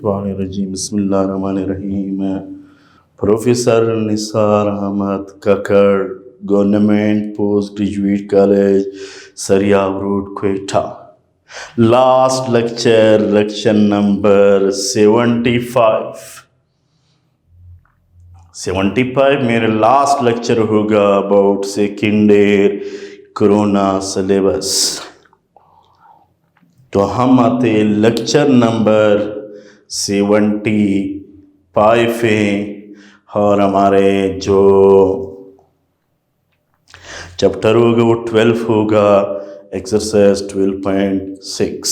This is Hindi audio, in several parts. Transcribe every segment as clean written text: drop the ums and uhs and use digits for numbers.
मिनश्शैतानिर्रजीम बिस्मिल्लाहिर्रहमानिर्रहीम। Professor Nisar Ahmed Kakar, government post graduate college, Sariab road, Quetta. Last lecture number 75 मेरे लास्ट लेक्चर होगा about second year corona syllabus. तो हम आते लेक्चर नंबर 75 हैं और हमारे जो चैप्टर होगा वो 12 होगा, exercise 12.6।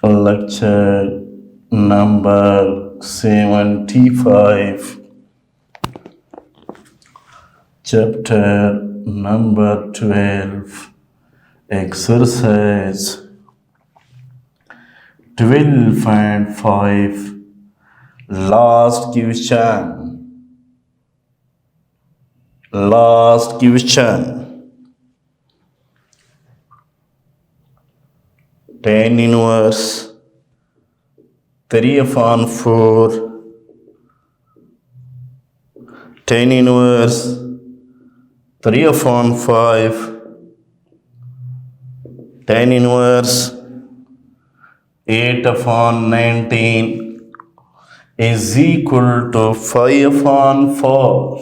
Lecture number 75, chapter number 12, exercise 12.5, last question. tan inverse 3/4, tan inverse 3/5, tan inverse 8/19 is equal to 5/4।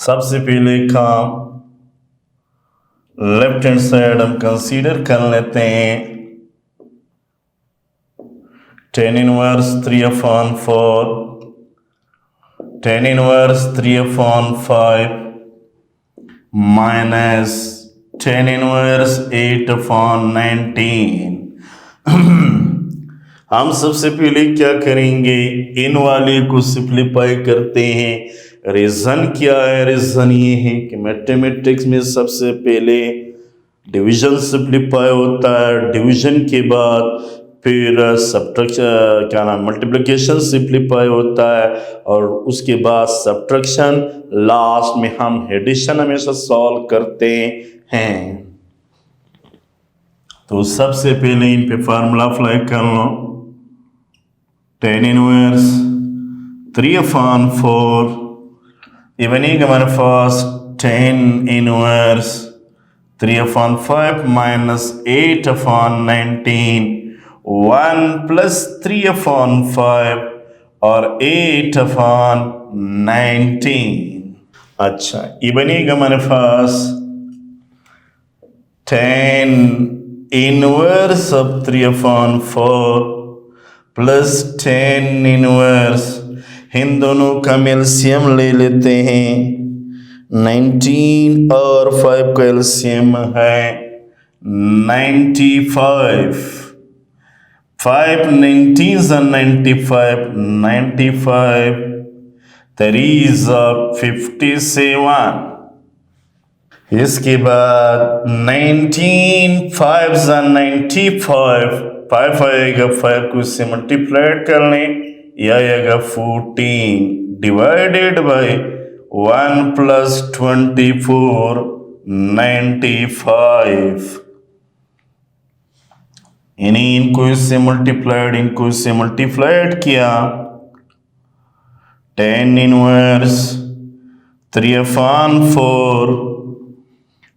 सबसे पहले काम लेफ्ट हैंड साइड हम कंसीडर कर लेते हैं। tan inverse 3/4, tan inverse 3/5 minus tan inverse 8/19। हम सबसे पहले क्या करेंगे, इन वाले को सिंप्लीफाई करते हैं। रीज़न क्या है? रीज़न ये है कि मैथमेटिक्स में सबसे पहले डिवीज़न सिंप्लीफाई होता है, डिवीज़न के बाद फिर सब्ट्रैक्शन क्या नाम मल्टीप्लिकेशन सिंप्लीफाई होता है और उसके बाद सब्ट्रैक्शन, लास्ट में हम एडिशन हमेशा सॉल्व करते हैं। तो सबसे पहले इन पे फार्मूला अप्लाई कर लो। tan इनवर्स 3/4 ये बनेगा हमारे पास tan इनवर्स 3/5 माइनस 8/19, 1 प्लस 3/5 और 8/19। अच्छा, ये बनेगा हमारे पास tan inverse of 3/4 plus tan inverse, इन दोनों का एलसीएम ले लेते हैं। 19 और 5 का एलसीएम है 95। 5 19s are 95, 3s are 57। इसके बाद 19 5s are 95, 5 आएगा, 5 को इससे मल्टीप्लाइड कर लें, यह आएगा 14 डिवाइडेड बाय 1 प्लस 24 95। इनको इससे मल्टीप्लाइड किया। tan inverse 3/4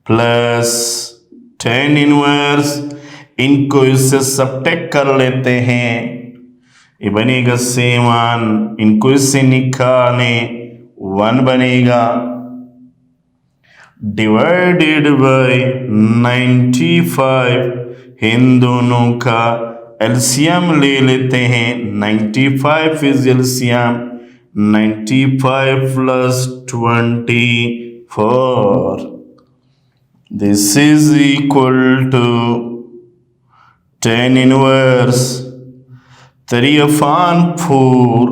plus tan inverse, इनको इससे सब्ट्रैक्ट कर लेते हैं, ये बनेगा 7, इनको इससे निकाले 1 बनेगा, डिवाइडेड बाय 95। इन दोनों का एलसीएम ले लेते हैं। 95 is LCM 95 plus 24, this is equal to tan inverse 3/4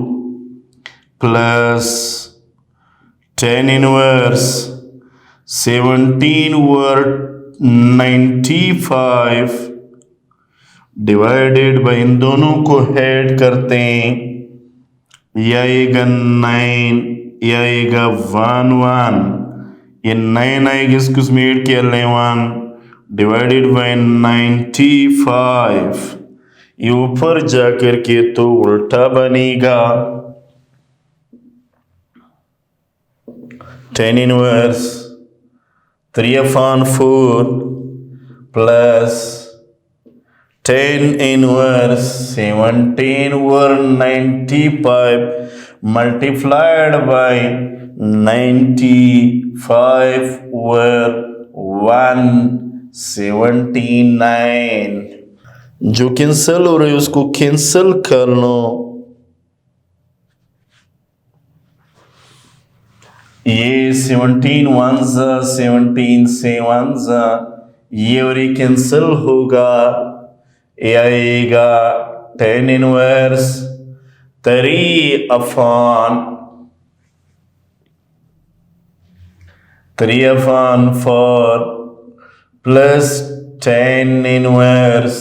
plus tan inverse 17/95 divided by, इन दोनों को ऐड करते हैं, यह आएगा 9, यह आएगा 1 1, ये 9 आएगा, इसको ऐड किया 11 डिवाइडेड बाय 95, ये ऊपर जाकर के तो उल्टा बनेगा। tan inverse 3/4 plus tan inverse 17/95 multiplied by 95/179, जो कैंसिल हो रही है उसको कैंसिल कर लो। ये 17 1 17 से 1 ये और ये कैंसिल होगा, ये आएगा tan inverse 3/4 plus tan inverse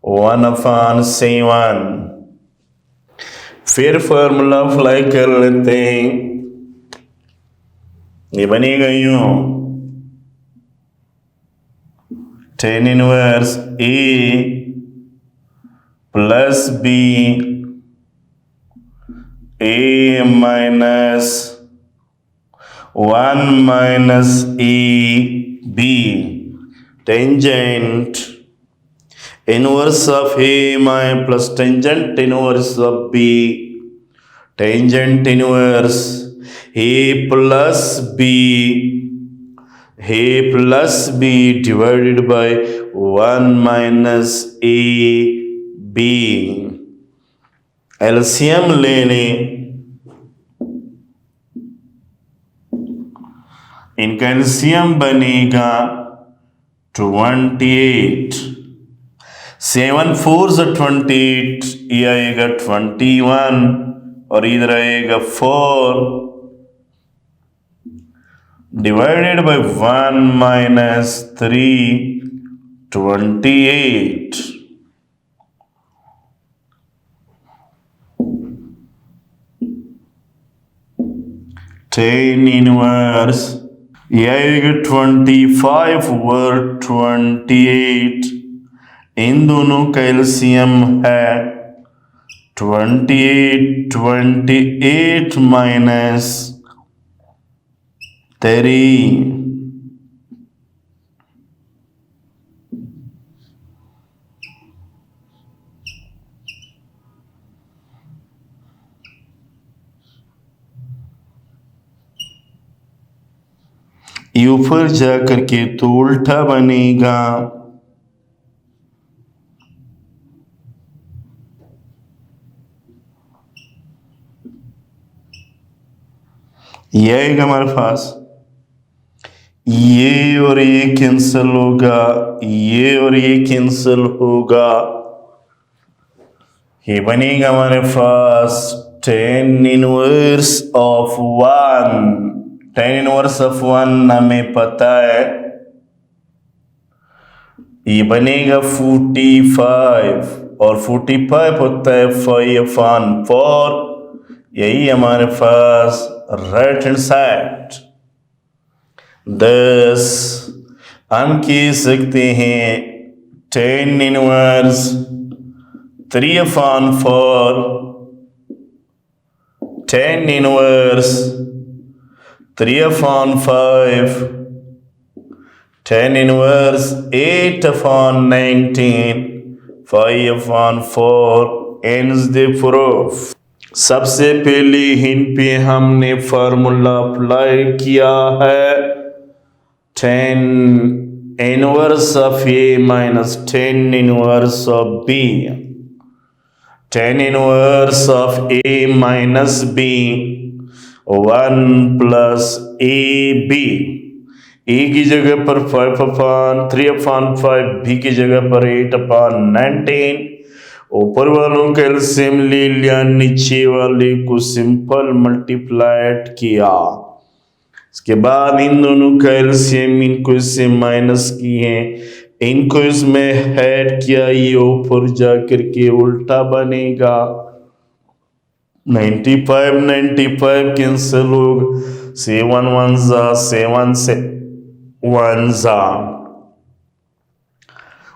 1/7। फिर फॉर्मूला अप्लाई कर लेते हैं, ये बनेगा यूं tan inverse A plus B A minus 1 minus A B tangent inverse of A plus tangent inverse of B, tangent inverse A plus B divided by 1 minus A B। LCM लेने, इनका एलसीएम बनेगा 28, 7 4 28, ये आएगा 21 और इधर आएगा 4 divided by 1 minus 3 28। tan inverse ये आएगा 25/28, इन दोनों का एलसीएम है 28 माइनस 3। ये ऊपर जा करके तो उल्टा बनेगा, ये आएगा हमारे पास, ये और ये कैंसिल होगा, ये और ये कैंसिल होगा, ये बनेगा हमारे पास tan inverse of 1। tan inverse of 1 हमें पता है, ये बनेगा 45 और 45 होता है 5/4, यही हमारे पास राइट हैंड साइड। दस हम कह सकते हैं tan inverse 3/4, tan inverse 3/5, tan inverse 8/19, 5/4 ends the proof। सबसे पहले इन पे हमने फार्मूला अप्लाई किया है, tan inverse of A minus tan inverse of B, tan inverse of A minus B 1 plus AB, A की जगह पर 5/3/5, B की जगह पर 8/19, ऊपर वालों का एलसीएम ले लिया, नीचे वाले को सिंपल मल्टीप्लाइड किया, इसके बाद इन दोनों का एलसीएम, इनको इससे माइनस किए, इनको इसमें ऐड किया, ये ऊपर जाकर के उल्टा बनेगा, 95 कैंसिल होगा, 7 1 7 से 1 जा,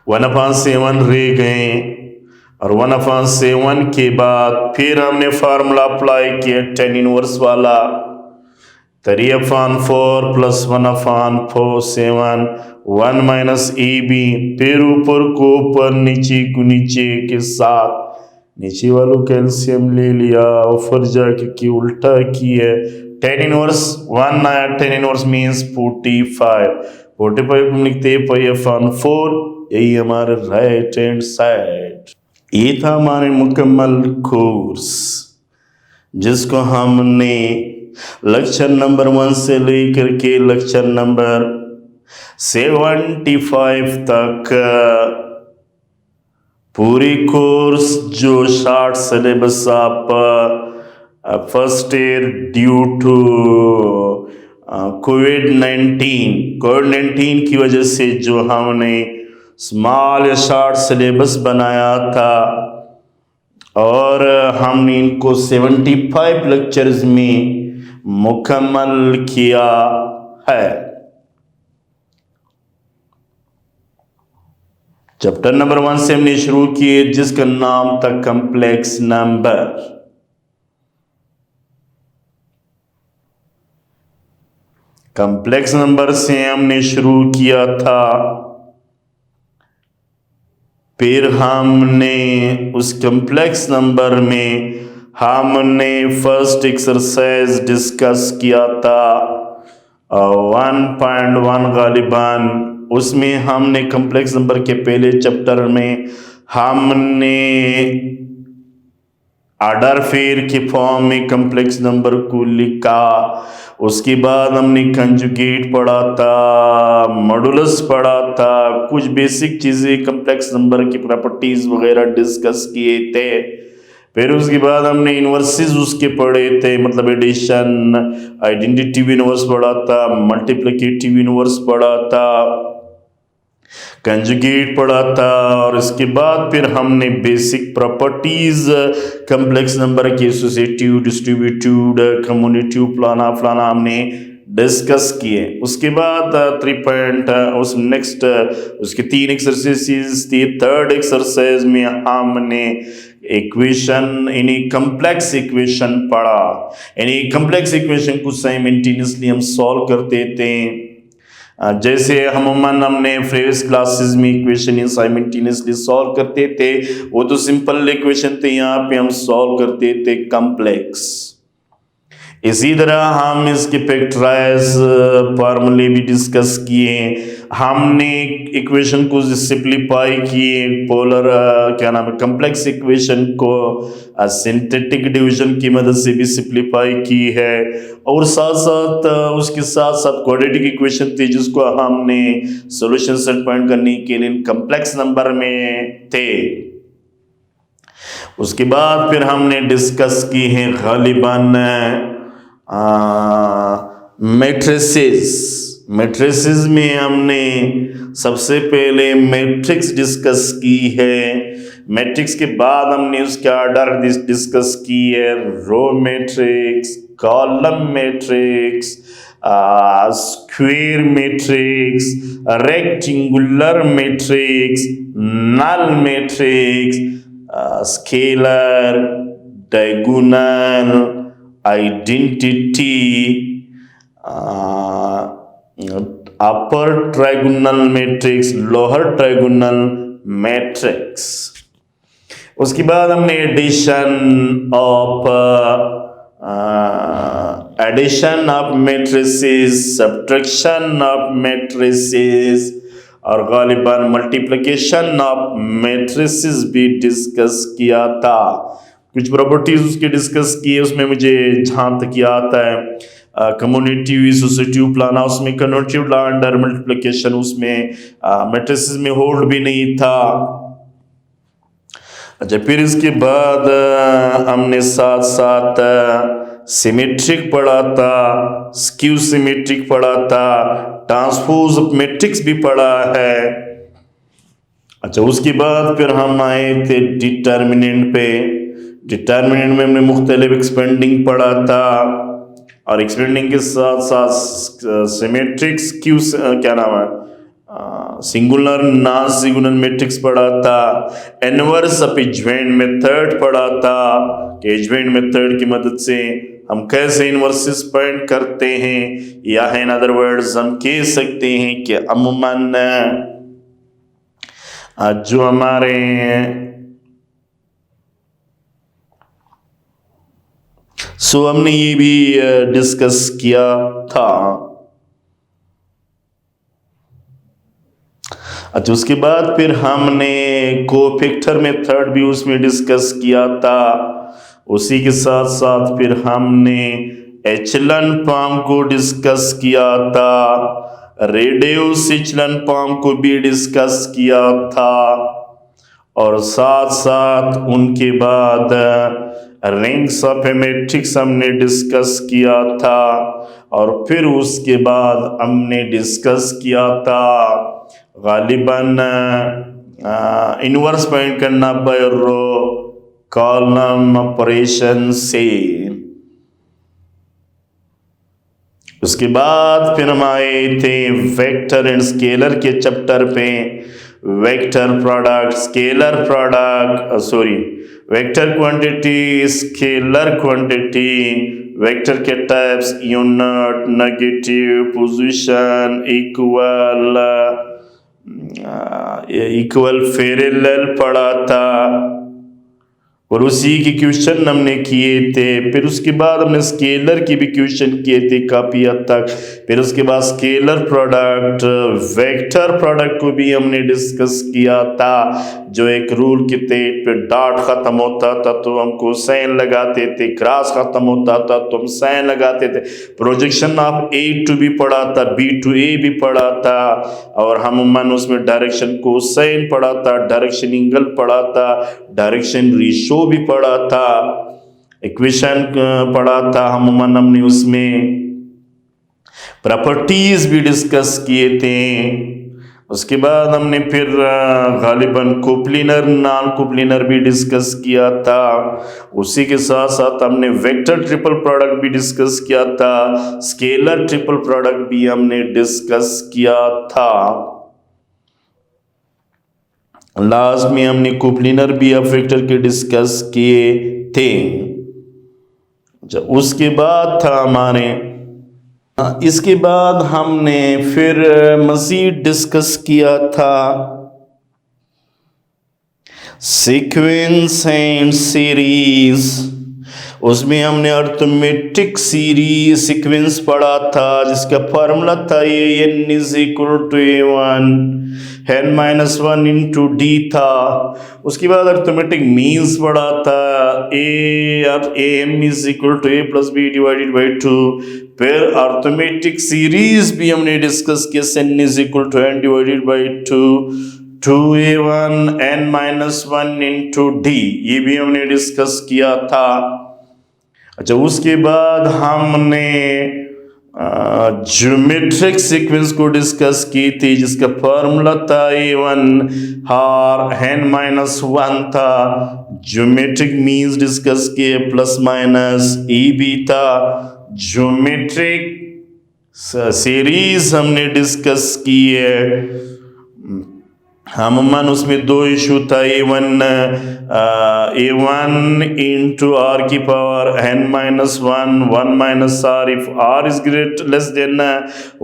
1/7 रह गए और 1/7 के बाद फिर हमने फार्मूला अप्लाई किया tan इनवर्स वाला 3/4 प्लस 1/4 7 1 माइनस AB, फिर ऊपर को ऊपर नीचे को नीचे के साथ नीचे वालों कैल्शियम ले लिया और फिर जाके की उल्टा की है tan इनवर्स 1 आया। tan इनवर्स मीन्स 45 लिखते π/4, यही हमारे राइट हैंड साइड। ये था हमारे मुकम्मल कोर्स जिसको हमने लेक्चर नंबर 1 से लेकर के लेक्चर नंबर 75 तक पूरी कोर्स जो शॉर्ट सिलेबस आप फर्स्ट ईयर ड्यू टू कोविड-19 की वजह से जो हमने स्मॉल या शॉर्ट सिलेबस बनाया था और हमने इनको 75 लेक्चर्स में मुकम्मल किया है। चैप्टर नंबर 1 से हमने शुरू किए जिसका नाम था कॉम्प्लेक्स नंबर। कॉम्प्लेक्स नंबर से हमने शुरू किया था, फिर हमने उस कॉम्प्लेक्स नंबर में हमने फर्स्ट एक्सरसाइज डिस्कस किया था 1.1 गालिबान। उसमें हमने कॉम्प्लेक्स नंबर के पहले चैप्टर में हमने ऑर्डर फेयर के फॉर्म में कॉम्प्लेक्स नंबर को लिखा। उसके बाद हमने कंजुगेट पढ़ा था, मॉडुलस पढ़ा था, कुछ बेसिक चीज़ें कॉम्प्लेक्स नंबर की प्रॉपर्टीज़ वगैरह डिस्कस किए थे। फिर उसके बाद हमने इन्वर्सेस उसके पढ़े थे, मतलब एडिशन, आइडेंटिटी इन्वर्स पढ़ा था, मल्टीप्लिकेटिव इन्वर्स पढ़ा था, कंजुगेट पढ़ा था और इसके बाद फिर हमने बेसिक प्रॉपर्टीज कॉम्प्लेक्स नंबर की एसोसिएटिव, डिस्ट्रीब्यूटिव, कम्युनिटिव, फलाना हमने डिस्कस किए। उसके बाद 3 उसके 3 एक्सरसाइजेस थी। थर्ड एक्सरसाइज में हमने इक्वेशन यानी कॉम्प्लेक्स इक्वेशन पढ़ा, यानी कॉम्प्लेक्स इक्वेशन को साइमल्टेनियसली हम सॉल्व करते थे। जैसे हमने प्रीवियस क्लासेस में इक्वेशन साइमल्टेनियसली सॉल्व करते थे, वो तो सिंपल इक्वेशन थे, यहाँ पे हम सॉल्व करते थे कॉम्प्लेक्स। इसी तरह हम इसके फैक्टराइज फार्मूले भी डिस्कस किए। हमने इक्वेशन को सिंप्लीफाई किए, पोलर कॉम्प्लेक्स इक्वेशन को सिंथेटिक डिवीजन की मदद से भी सिंप्लीफाई की है और साथ साथ उसके साथ साथ क्वाड्रेटिक इक्वेशन थी जिसको हमने सॉल्यूशन सेट पॉइंट करने के लिए कॉम्प्लेक्स नंबर में थे। उसके बाद फिर हमने डिस्कस की है गालिबन मैट्रिसेस में हमने सबसे पहले मैट्रिक्स डिस्कस की है। मैट्रिक्स के बाद हमने उसका ऑर्डर डिस्कस की है, row matrix, column matrix, square matrix, rectangular matrix, null matrix, scalar, diagonal, identity, upper triangular matrix, lower triangular matrix. उसके बाद हमने addition of matrices, subtraction of matrices और गालिबन मल्टीप्लिकेशन ऑफ मैट्रिसेस भी डिस्कस किया था। कुछ प्रॉपर्टीज उसके डिस्कस किए, उसमें मुझे जहाँ तक याद है कम्युनिटिव, एसोसिएटिव, प्लाना, उसमें कन्वर्टिव लॉ अंडर मल्टीप्लिकेशन उसमें मैट्रिसेस में होल्ड भी नहीं था। अच्छा, फिर इसके बाद हमने साथ साथ सिमेट्रिक पढ़ा था, स्क्यू सिमेट्रिक पढ़ा था, ट्रांसपोज ऑफ मैट्रिक्स भी पढ़ा है। अच्छा, उसके बाद फिर हम आए थे डिटर्मिनेंट पे। डिटर्मिनेंट में हमने मुख्तलिफ एक्सपेंडिंग पढ़ा था और एक्सपेंडिंग के साथ साथ symmetric skew singular non singular matrix पढ़ा था, इनवर्स ऑफ एडजॉइंट मेथड पढ़ा था कि एडजॉइंट मेथड की मदद से हम कैसे इनवर्सेस फाइंड करते हैं, या इन अदर वर्ड्स हम कह सकते हैं कि अमूमन जो हमारे हमने ये भी डिस्कस किया था। अच्छा, उसके बाद फिर हमने कोफैक्टर मेथड भी उसमें डिस्कस किया था। उसी के साथ साथ फिर हमने एचलन फॉर्म को डिस्कस किया था, रेडियस एचलन फॉर्म को भी डिस्कस किया था, और साथ साथ उनके बाद रिंग्स ऑफ ए मैट्रिक्स हमने डिस्कस किया था, और फिर उसके बाद हमने डिस्कस किया था गालिबन इनवर्स फाइंड करना बाय रो कॉलम ऑपरेशन से। उसके बाद फिर हम आए थे वेक्टर एंड स्केलर के चैप्टर पे, vector product, scalar product, vector quantity, scalar quantity, vector के types, unit, negative, position, equal, parallel पढ़ा था, और उसी के क्वेश्चन हमने किए थे। फिर उसके बाद हमने स्केलर के भी क्वेश्चन किए थे काफी हद तक। फिर उसके बाद स्केलर प्रोडक्ट, वेक्टर प्रोडक्ट को भी हमने डिस्कस किया था, जो एक रूल के तहत पे डॉट खत्म होता था तो हम कोसाइन लगाते थे, क्रॉस खत्म होता था तो हम साइन लगाते थे, projection of A to B पढ़ा था, बी टू ए भी पढ़ा था, और हम उसमें डायरेक्शन कोसाइन पढ़ा था, डायरेक्शन एंगल पढ़ा था, डायरेक्शन रेशियो भी पढ़ा था, इक्वेशन पढ़ा था, हमने उसमें प्रॉपर्टीज भी डिस्कस किए थे। उसके बाद हमने फिर गालिबन कोप्लिनर, नॉन कोप्लिनर भी डिस्कस किया था। उसी के साथ साथ हमने वेक्टर ट्रिपल प्रोडक्ट भी डिस्कस किया था, स्केलर ट्रिपल प्रोडक्ट भी हमने डिस्कस किया था। लास्ट में हमने कोप्लिनर भी ऑफ वेक्टर के डिस्कस किए थे। उसके बाद था हमारे, इसके बाद हमने फिर मजीद डिस्कस किया था सीक्वेंस एंड सीरीज। उसमें हमने अर्थमेटिक सीरीज सीक्वेंस पढ़ा था, जिसका फॉर्मूला था n is equal to a1 n-1 into D था। उसके बाद अर्थमेटिक मीन्स पढ़ा था, am is equal to a plus b divided by 2। फिर अर्थमेटिक सीरीज भी हमने डिस्कस किया, n is equal to n divided by 2a1 n-1 into D, ये भी हमने डिस्कस किया था। अच्छा, उसके बाद हमने ज्योमेट्रिक सीक्वेंस को डिस्कस की थी, जिसका फॉर्मूला था a1 हार n-1 था। ज्योमेट्रिक मीन्स डिस्कस किए, प्लस माइनस e भी था। ज्योमेट्रिक सीरीज हमने डिस्कस की है, उसमें दो इशू था, a1 इंटू आर की power n-1 1 minus R, if R is less than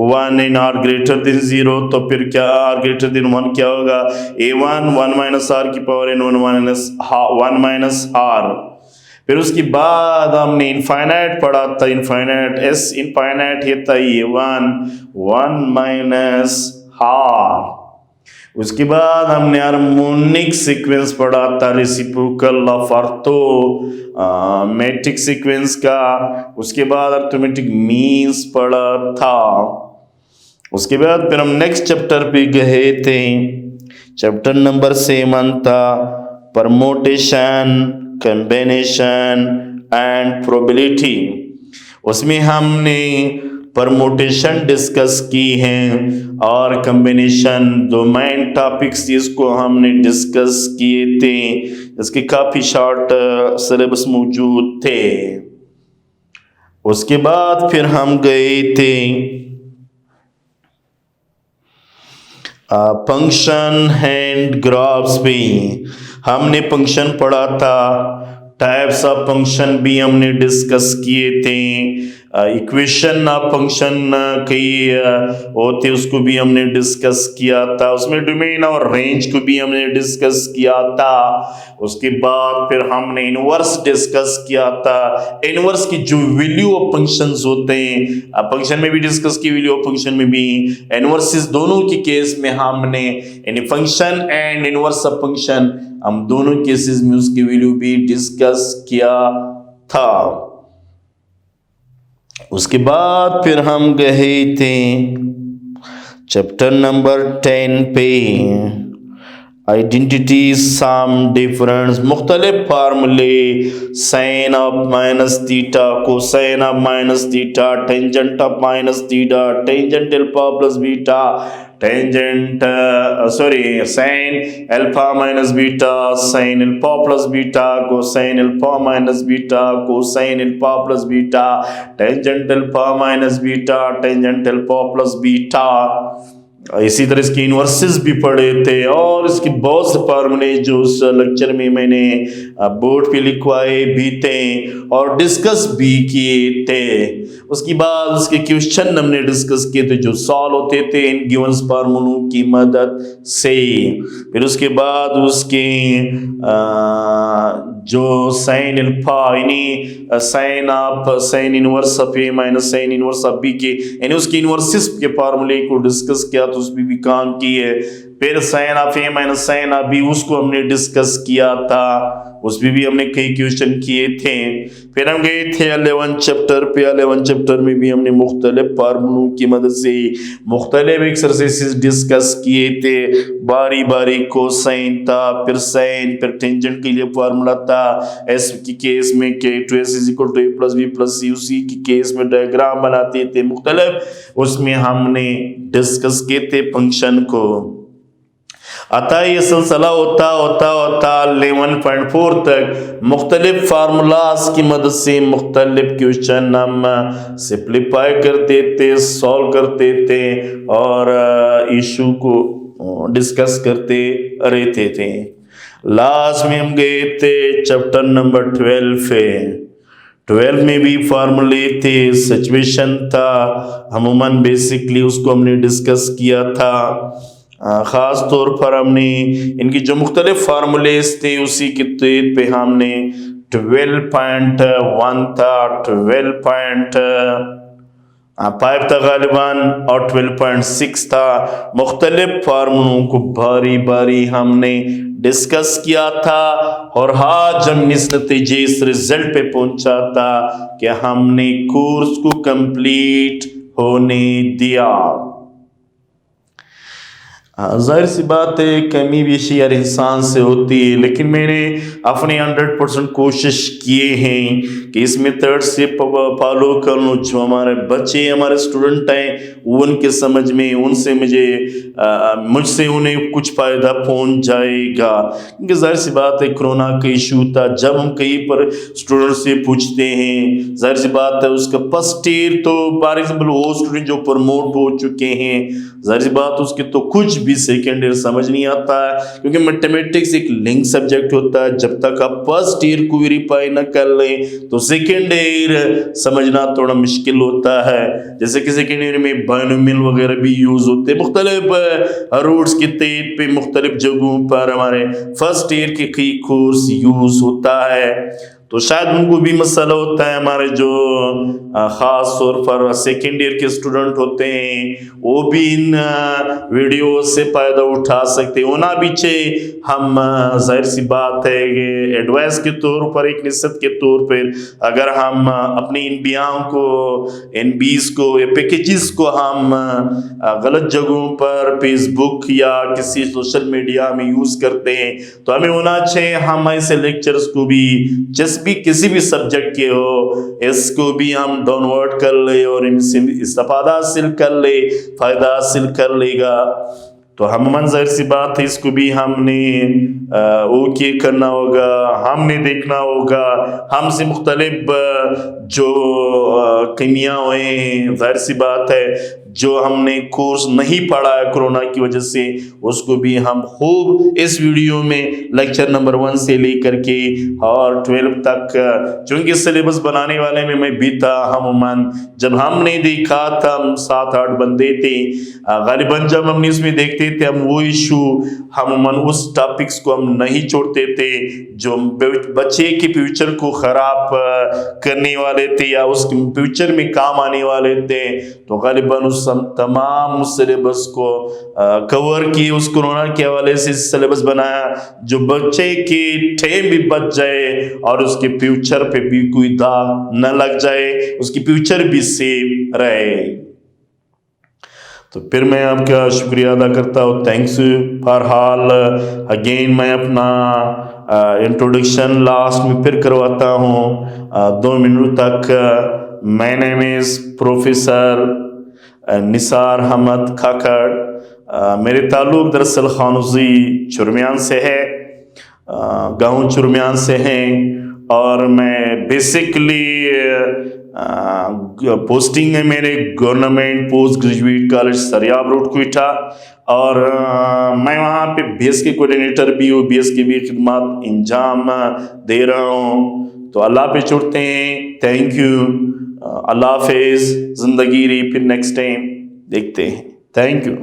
1 in R greater than 0, तो फिर क्या आर ग्रेटर देन 1 क्या होगा, a1 1 माइनस आर की पावर n1 माइनस आर। फिर उसके बाद हमने इनफाइनाइट पढ़ा था, इनफाइनाइट एस इनफाइनाइट ये था a1 1 माइनस आर। उसके बाद हमने हार्मोनिक सीक्वेंस पढ़ा था, रेसिप्रोकल ऑफ मैट्रिक सीक्वेंस का। उसके बाद अर्थमेटिक मीन्स पढ़ा था। उसके बाद फिर हम नेक्स्ट चैप्टर पे गए थे, चैप्टर नंबर 7 था परमोटेशन, कॉम्बिनेशन एंड प्रोबेबिलिटी। उसमें हमने परमोटेशन डिस्कस की हैं और कॉम्बिनेशन, दो मेन टॉपिक्स जिसको हमने डिस्कस किए थे, इसके काफ़ी शॉर्ट सिलेबस मौजूद थे। उसके बाद फिर हम गए थे फंक्शन एंड ग्राफ्स भी हमने फंक्शन पढ़ा था, टाइप्स ऑफ फंक्शन भी हमने डिस्कस किए थे, इक्वेशन ऑफ फंक्शन कई होते उसको भी हमने डिस्कस किया था, उसमें डोमेन और रेंज को भी हमने डिस्कस किया था। उसके बाद फिर हमने इनवर्स डिस्कस किया था, इनवर्स की जो वैल्यू ऑफ फंक्शंस होते हैं फंक्शन में भी डिस्कस की, वैल्यू ऑफ फंक्शन में भी, इनवर्सिस दोनों के केस में हमने यानी function and inverse of function हम दोनों केसेस में उसकी वैल्यू भी डिस्कस किया था। उसके बाद फिर हम गए थे चैप्टर नंबर 10 पे, आइडेंटिटी सम डिफरेंस, मुख्तलिफ फार्मूले, sine of minus theta, cosine of minus theta, tangent of minus theta, tangent alpha plus beta, tangent sine alpha minus beta, sine alpha plus beta, cosine alpha minus beta, cosine alpha plus beta, tangent alpha minus beta, tangent alpha plus beta. इसी तरह इसके इन्वर्सेस भी पढ़े थे और इसके बहुत से फार्मूले जो उस लेक्चर में मैंने बोर्ड पे लिखवाए भी थे और डिस्कस भी किए थे। उसके बाद उसके क्वेश्चन हमने डिस्कस किए थे जो सॉल्व होते थे इन गिवंस फार्मूलों की मदद से। फिर उसके बाद उसके जो साइन अल्फा यानी sine inverse of A minus sine inverse of B के यानी उसकी इनवर्सिस के फार्मूले को डिस्कस किया तो उसमें भी काम किए। फिर sine of A minus sine of B उसको हमने डिस्कस किया था, उसमें भी हमने कई क्वेश्चन किए थे। फिर हम गए थे 11 चैप्टर पे, 11 चैप्टर में भी हमने मुख्तलिफ फार्मूलों की मदद से मुख्तलिफ एक्सरसाइजेस डिस्कस किए थे। बारी बारी कोसाइन था, फिर साइन, फिर टेंजेंट के लिए फार्मूला था, एस की केस में के two s is equal to A plus B plus C, उसी की केस में डायग्राम बनाते थे मुख्तलिफ, उसमें हमने डिस्कस किए थे फंक्शन को। अतः ये सिलसिला होता 11.4 तक मुख्तलिफ फार्मूलाज की मदद से मुख्तलिफ क्वेश्चन हम सिंप्लीफाई करते थे, सॉल्व करते थे और इशू को डिस्कस करते रहते थे। लास्ट में हम गए थे चैप्टर नंबर 12 पे। 12 में भी फार्मूले थे, सिचुएशन था, अमूमन बेसिकली उसको हमने डिस्कस किया था। ख़ास तौर पर हमने इनकी जो मुख्तलिफ फार्मूलेस थे उसी के तहत पे हमने 12.1 था, 12.5 था गालिबान और 12.6 था। मुख्तलिफ फार्मूलों को बारी बारी हमने डिस्कस किया था और आज हम इस नतीजे इस रिजल्ट पे पहुंचा था कि हमने कोर्स को कंप्लीट होने दिया। जाहिर सी बात है कमी बेशी हर इंसान से होती है, लेकिन मैंने अपने 100% कोशिश किए हैं कि इस मेथड से फॉलो कर लूँ। जो हमारे बच्चे हमारे स्टूडेंट हैं उनके समझ में उनसे मुझसे उन्हें कुछ फ़ायदा पहुंच जाएगा। क्योंकि जाहिर सी बात है कोरोना का इशू था, जब हम कहीं पर स्टूडेंट से पूछते हैं जाहिर सी बात है उसका फर्स्ट ईयर तो फॉर एग्जाम्पल वो स्टूडेंट जो प्रमोट हो चुके हैं जाहिर सी बात उसके तो कुछ भी सेकेंड ईयर समझ नहीं आता है, क्योंकि मैथमेटिक्स एक लिंक सब्जेक्ट होता है। जब तक आप फर्स्ट ईयर को वेरीफाई न कर लें तो सेकेंड ईयर समझना थोड़ा मुश्किल होता है। जैसे कि सेकेंड ईयर में बायनोमियल वगैरह भी यूज होते हैं, मुख्तलिफ रूट्स के तहत पे मुख्तलिफ जगहों पर हमारे फर्स्ट ईयर के कई कोर्स यूज होता है। तो शायद उनको भी मसला होता है। हमारे जो ख़ास तौर पर सेकेंड ईयर के स्टूडेंट होते हैं वो भी इन वीडियो से फ़ायदा उठा सकते हैं। होना भी चाहिए। हम जाहिर सी बात है कि एडवाइस के तौर पर एक नसीहत के तौर पर अगर हम अपने इन बयान को इन बीस को या पैकेजेस को हम गलत जगहों पर फेसबुक या किसी सोशल मीडिया में यूज़ करते हैं तो हमें होना चाहिए हम ऐसे लेक्चर्स को भी जिस भी किसी भी सब्जेक्ट के हो इसको भी हम डाउनलोड कर ले और इनसे इस्तेफादा हासिल कर ले, फ़ायदा हासिल कर लेगा। तो हम मंजर सी बात है इसको भी हमने ओके करना होगा, हमने देखना होगा। हमसे मुख्तलिफ जो कमियाँ हुए हैं जाहिर सी बात है जो हमने कोर्स नहीं पढ़ा है कोरोना की वजह से, उसको भी हम खूब इस वीडियो में लेक्चर नंबर 1 से लेकर के और 12 तक, चूंकि सिलेबस बनाने वाले में मैं भी था। हम जब हमने देखा था, हम 7-8 बंदे थे, गालिबन जब हमने इसमें देखते थे हम वो इशू, हम उस टॉपिक्स को हम नहीं छोड़ते थे जो बच्चे के फ्यूचर को खराब करने वाले थे या उस फ्यूचर में काम आने वाले थे। तो गालिबन उस तमाम सिलेबस को कवर किए, उस कोरोना के हवाले से सिलेबस बनाया जो बच्चे के टाइम भी बच जाए और उसके फ्यूचर पे भी कोई दाग न लग जाए, उसकी फ्यूचर भी सेफ रहे। तो फिर मैं आपका शुक्रिया अदा करता हूँ। Thanks for all. अगेन मैं अपना इंट्रोडक्शन लास्ट में फिर करवाता हूँ 2 मिनट तक। My name is professor Nisar Ahmed Khakhar. मेरे ताल्लुक दरअसल खानूजी चुरमियान से है, गाँव चुरमियान से हैं, और मैं बेसिकली पोस्टिंग है मेरे government post graduate college Sariab road Quetta, और मैं वहाँ पे बीएस के कोऑर्डिनेटर भी हूँ, बीएस की भी खिदमत इंजाम दे रहा हूँ। तो अल्लाह पे छोड़ते हैं। थैंक यू, अल्लाह हाफिज़। ज़िंदगी रही, फिर नेक्स्ट टाइम देखते हैं। Thank you.